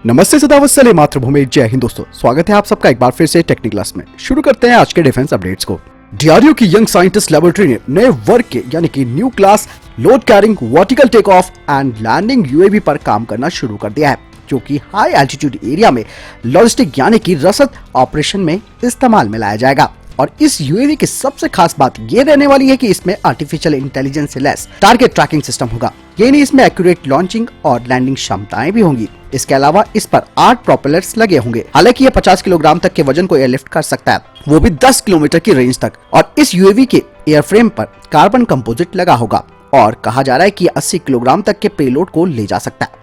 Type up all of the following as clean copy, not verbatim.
नमस्ते सदावत सले मातृभूमि जय हिंद दोस्तों, स्वागत है आप सबका एक बार फिर से टेक्निक क्लास में। शुरू करते हैं आज के डिफेंस अपडेट्स को। डीआरडीओ की यंग साइंटिस्ट लेबोरेटरी ने नए वर्ग के यानी कि new class load carrying vertical take off and landing UAV पर काम करना शुरू कर दिया है, जो कि हाई एल्टीट्यूड एरिया में लॉजिस्टिक यानी कि रसद ऑपरेशन में इस्तेमाल में लाया जाएगा। और इस यूएवी की सबसे खास बात ये रहने वाली है कि इसमें आर्टिफिशियल इंटेलिजेंस से लेस टारगेट ट्रैकिंग सिस्टम होगा। ये नहीं, इसमें एक्यूरेट लॉन्चिंग और लैंडिंग क्षमताएं भी होंगी। इसके अलावा इस पर 8 प्रोपेलर्स लगे होंगे। हालांकि ये 50 किलोग्राम तक के वजन को एयरलिफ्ट कर सकता है, वो भी 10 किलोमीटर की रेंज तक। और इस यूएवी के एयरफ्रेम पर कार्बन कंपोजिट लगा होगा और कहा जा रहा है कि 80 किलोग्राम तक के पेलोड को ले जा सकता है।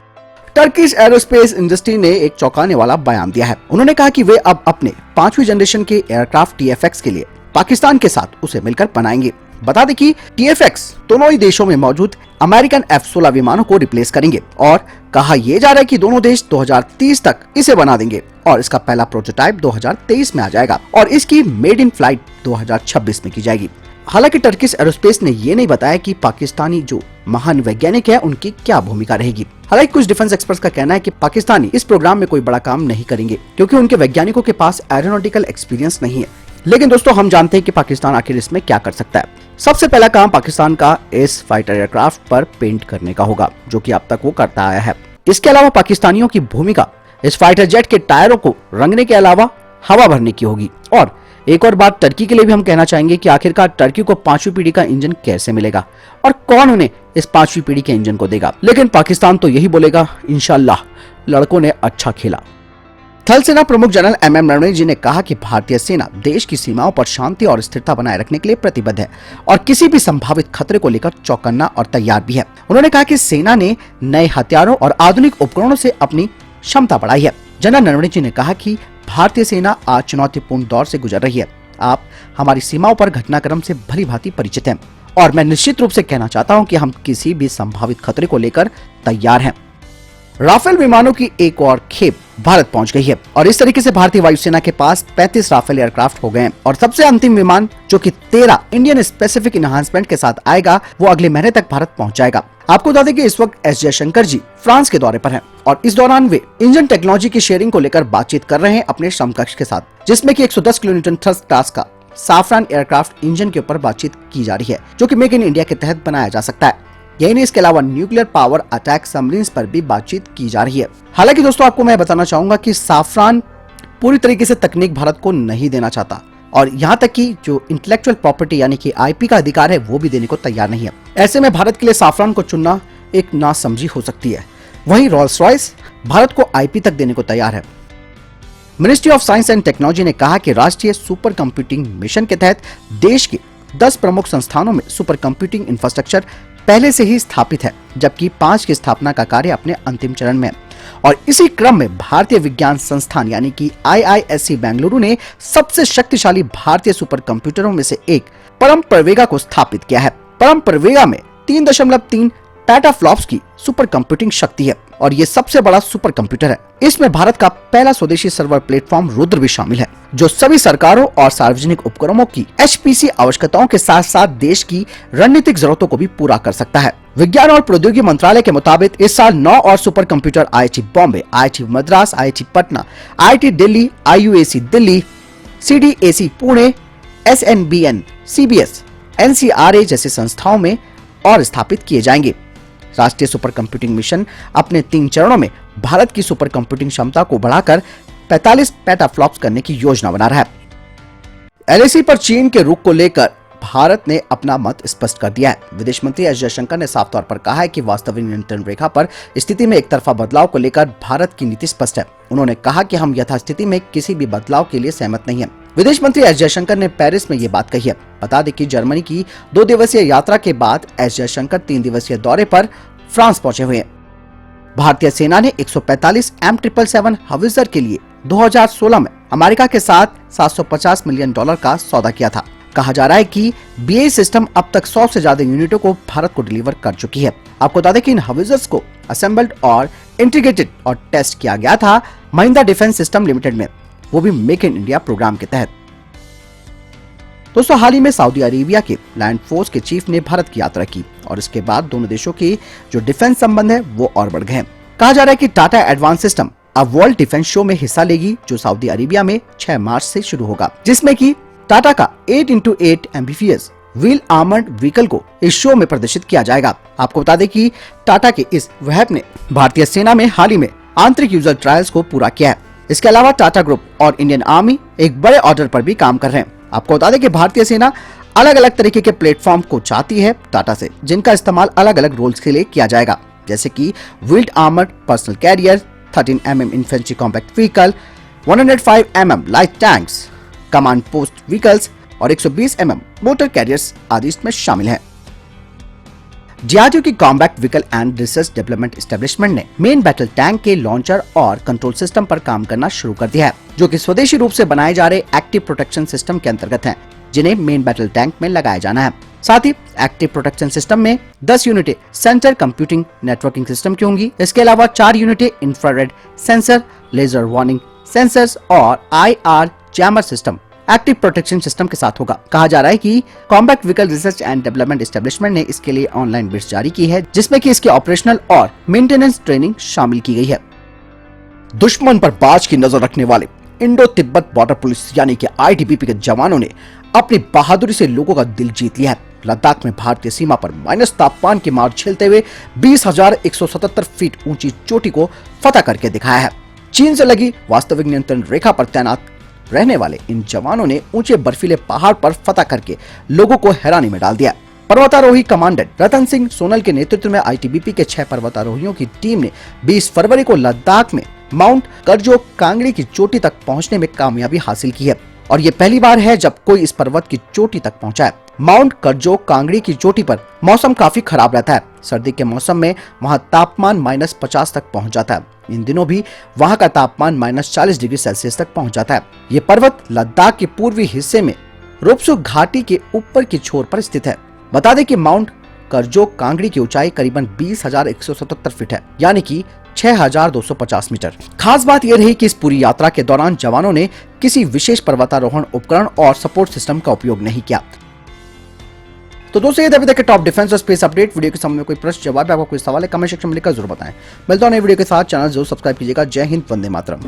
टर्किश एरोस्पेस इंडस्ट्री ने एक चौंकाने वाला बयान दिया है। उन्होंने कहा कि वे अब अपने 5वीं जनरेशन के एयरक्राफ्ट TFX के लिए पाकिस्तान के साथ उसे मिलकर बनाएंगे। बता दें कि TFX दोनों ही देशों में मौजूद अमेरिकन F-16 विमानों को रिप्लेस करेंगे और कहा यह जा रहा है कि दोनों देश 2030 तक इसे बना देंगे और इसका पहला प्रोटोटाइप 2023 में आ जाएगा और इसकी मेड इन फ्लाइट 2026 में की जाएगी। हालांकि टर्किश एरोस्पेस ने ये नहीं बताया कि पाकिस्तानी जो महान वैज्ञानिक है उनकी क्या भूमिका रहेगी। हालांकि कुछ डिफेंस एक्सपर्ट्स का कहना है कि पाकिस्तानी इस प्रोग्राम में कोई बड़ा काम नहीं करेंगे क्योंकि उनके वैज्ञानिकों के पास एरोनॉटिकल एक्सपीरियंस नहीं है। लेकिन दोस्तों, हम जानते हैं कि पाकिस्तान आखिर इसमें क्या कर सकता है। सबसे पहला काम पाकिस्तान का इस फाइटर एयरक्राफ्ट पर पेंट करने का होगा, जो कि अब तक वो करता आया है। इसके अलावा पाकिस्तानियों की भूमिका इस फाइटर जेट के टायरों को रंगने के अलावा हवा भरने की होगी। और एक और बात टर्की के लिए भी हम कहना चाहेंगे कि आखिरकार टर्की को 5वीं पीढ़ी का इंजन कैसे मिलेगा और कौन उन्हें इस 5वीं पीढ़ी के इंजन को देगा। लेकिन पाकिस्तान तो यही बोलेगा, इंशाल्लाह लड़कों ने अच्छा खेला। थल सेना प्रमुख जनरल MM नरवणे जी ने कहा कि भारतीय सेना देश की सीमाओं पर शांति और स्थिरता बनाए रखने के लिए प्रतिबद्ध है और किसी भी संभावित खतरे को लेकर चौकन्ना और तैयार भी है। उन्होंने कहा कि सेना ने नए हथियारों और आधुनिक उपकरणों से अपनी क्षमता बढ़ाई है। जनरल नरवणे जी ने कहा कि भारतीय सेना आज चुनौतीपूर्ण दौर से गुजर रही है। आप हमारी सीमाओं पर घटनाक्रम से भली भांति परिचित हैं और मैं निश्चित रूप से कहना चाहता हूं कि हम किसी भी संभावित खतरे को लेकर तैयार हैं। राफेल विमानों की एक और खेप भारत पहुंच गई है और इस तरीके से भारतीय वायुसेना के पास 35 राफेल एयरक्राफ्ट हो गए हैं और सबसे अंतिम विमान जो कि 13 इंडियन स्पेसिफिक इनहांसमेंट के साथ आएगा वो अगले महीने तक भारत पहुंच जाएगा। आपको बता दें कि इस वक्त S जयशंकर जी फ्रांस के दौरे पर हैं और इस दौरान वे इंजन टेक्नोलॉजी की शेयरिंग को लेकर बातचीत कर रहे हैं अपने समकक्ष के साथ, जिसमें कि 110 किलोन्यूटन थ्रस्ट क्लास का साफरान एयरक्राफ्ट इंजन के ऊपर बातचीत की जा रही है, जो कि मेक इन इंडिया के तहत बनाया जा सकता है। यही नहीं, इसके अलावा न्यूक्लियर पावर अटैक सबमरीन्स पर भी बातचीत की जा रही है। हालांकि दोस्तों, आपको मैं बताना चाहूंगा कि साफरान पूरी तरीके से तकनीक भारत को नहीं देना चाहता और यहाँ तक कि जो इंटेलेक्चुअल प्रॉपर्टी यानी कि IP का अधिकार है वो भी देने को तैयार नहीं है। ऐसे में भारत के लिए साफरान को चुनना एक नासमझी हो सकती है। वहीं रोल्स रॉयस भारत को IP तक देने को तैयार है। Ministry of science and technology ने कहा कि राष्ट्रीय सुपर कंप्यूटिंग मिशन के तहत देश के 10 प्रमुख संस्थानों में सुपर कंप्यूटिंग इंफ्रास्ट्रक्चर पहले से ही स्थापित है, जबकि 5 की स्थापना का कार्य अपने अंतिम चरण में है। और इसी क्रम में भारतीय विज्ञान संस्थान यानी कि IISc बेंगलुरु ने सबसे शक्तिशाली भारतीय सुपर कंप्यूटरों में से एक परम प्रवेगा को स्थापित किया है। परम प्रवेगा में 3.3 पेटाफ्लॉप्स की सुपर कंप्यूटिंग शक्ति है और ये सबसे बड़ा सुपर कंप्यूटर है। इसमें भारत का पहला स्वदेशी सर्वर प्लेटफॉर्म रुद्र भी शामिल है, जो सभी सरकारों और सार्वजनिक उपक्रमों की HPC आवश्यकताओं के साथ साथ देश की रणनीतिक जरूरतों को भी पूरा कर सकता है। विज्ञान और प्रौद्योगिकी मंत्रालय के मुताबिक इस साल 9 और super computer IIT Bombay, IIT Madras, IIT Patna, IIT Delhi, IUAC Delhi, CDAC Pune, SNBN, CBS, NCRA जैसी संस्थाओं में और स्थापित किए जाएंगे। राष्ट्रीय सुपर कंप्यूटिंग मिशन अपने 3 चरणों में भारत की सुपर कंप्यूटिंग क्षमता को बढ़ाकर 45 पेटाफ्लॉप्स करने की योजना बना रहा है। LAC पर चीन के रुख को लेकर भारत ने अपना मत स्पष्ट कर दिया है। विदेश मंत्री S जयशंकर ने साफ तौर पर कहा है कि वास्तविक नियंत्रण रेखा पर स्थिति में एक तरफा बदलाव को लेकर भारत की नीति स्पष्ट है। उन्होंने कहा कि हम यथास्थिति में किसी भी बदलाव के लिए सहमत नहीं है। विदेश मंत्री S जयशंकर ने पेरिस में ये बात कही है। बता दें कि जर्मनी की 2 दिवसीय यात्रा के बाद S जयशंकर 3 दिवसीय दौरे पर फ्रांस पहुंचे हुए हैं। भारतीय सेना ने 145 M777 हावित्जर के लिए 2016 में अमेरिका के साथ $750 मिलियन का सौदा किया था। कहा जा रहा है कि BAE सिस्टम अब तक 100 से ज्यादा यूनिटों को भारत को डिलीवर कर चुकी है। आपको बता दें कि इन हावित्जर्स को असेंबल्ड और इंटीग्रेटेड और टेस्ट किया गया था महिंद्रा डिफेंस सिस्टम लिमिटेड में, वो भी मेक इन इंडिया प्रोग्राम के तहत। दोस्तों, हाल ही में सऊदी अरेबिया के लैंड फोर्स के चीफ ने भारत की यात्रा की और इसके बाद दोनों देशों की जो डिफेंस संबंध है वो और बढ़ गए हैं। कहा जा रहा है कि टाटा एडवांस सिस्टम अब वर्ल्ड डिफेंस शो में हिस्सा लेगी, जो सऊदी अरेबिया में 6 मार्च से शुरू होगा, जिसमें कि टाटा का 8x8 Mbps wheel armoured vehicle को इस शो में प्रदर्शित किया जाएगा। आपको बता दें कि टाटा के इस वेब ने भारतीय सेना में हाल ही में आंतरिक यूजर ट्रायल्स को पूरा किया है। इसके अलावा टाटा ग्रुप और इंडियन आर्मी एक बड़े ऑर्डर पर भी काम कर रहे हैं। आपको बता दें कि भारतीय सेना अलग अलग तरीके के प्लेटफॉर्म को चाहती है टाटा से, जिनका इस्तेमाल अलग अलग रोल्स के लिए किया जाएगा, जैसे कि wheeled armoured personnel carrier, 13mm infantry compact vehicle, 105mm light tanks, command post vehicles और 120mm मोटर कैरियर्स आदि इसमें शामिल हैं। डीआरडीओ की combat vehicle and research development establishment ने मेन बैटल टैंक के लॉन्चर और कंट्रोल सिस्टम पर काम करना शुरू कर दिया है, जो कि स्वदेशी रूप से बनाए जा रहे एक्टिव प्रोटेक्शन सिस्टम के अंतर्गत हैं, जिन्हें मेन बैटल टैंक में लगाया जाना है। साथ ही एक्टिव प्रोटेक्शन सिस्टम में 10 यूनिटें सेंटर कंप्यूटिंग नेटवर्किंग सिस्टम की होंगी। इसके अलावा 4 यूनिटें infrared sensor, laser warning sensors और IR jammer system active protection system के साथ होगा। कहा जा रहा है कि combat vehicle research and development establishment ने इसके लिए ऑनलाइन बिड्स जारी की है, जिसमें कि इसके ऑपरेशनल और मेंटेनेंस ट्रेनिंग शामिल की गई है। दुश्मन पर बाज की नजर रखने वाले इंडो तिब्बत बॉर्डर पुलिस यानी कि ITBP के जवानों ने अपनी बहादुरी से लोगों का दिल जीत लिया है। लद्दाख में भारतीय सीमा पर माइनस तापमान की मार झेलते हुए 20,177 फीट ऊंची चोटी को फतह करके दिखाया है। चीन से लगी वास्तविक नियंत्रण रेखा पर तैनात रहने वाले इन जवानों ने ऊंचे बर्फीले पहाड़ पर फतह करके लोगों को हैरानी में डाल दिया। पर्वतारोही कमांडेंट रतन सिंह सोनल के नेतृत्व में ITBP के 6 पर्वतारोहियों की टीम ने 20 फरवरी को लद्दाख में माउंट करजो कांगड़ी की चोटी तक पहुंचने में कामयाबी हासिल की है, और ये पहली बार है जब कोई इस पर्वत की चोटी तक पहुंचा है। माउंट करजो कांगड़ी की चोटी पर मौसम काफी खराब रहता है। सर्दी के मौसम में वहां तापमान -50 तक पहुंच जाता है। इन दिनों भी वहां का तापमान -40 डिग्री सेल्सियस तक पहुंच जाता है। ये पर्वत लद्दाख के पूर्वी हिस्से में रोपसो घाटी के ऊपर की छोर पर स्थित है। बता दें कि माउंट करजो कांगड़ी की ऊंचाई करीबन 20,177 फीट है, यानी कि 6,250 मीटर। खास बात यह रही कि इस पूरी यात्रा के दौरान जवानों ने किसी विशेष पर्वतारोहण उपकरण और सपोर्ट सिस्टम का उपयोग नहीं किया। तो दोस्तों, ये अभी तक के टॉप डिफेंस और स्पेस अपडेट। वीडियो के सामने कोई प्रश्न जवाब, आपको कोई सवाल है, कमेंट सेक्शन में लिखकर जरूर बताएं। मिलता हूं नई वीडियो के साथ। चैनल जरूर सब्सक्राइब कीजिएगा। जय हिंद, वंदे मातरम।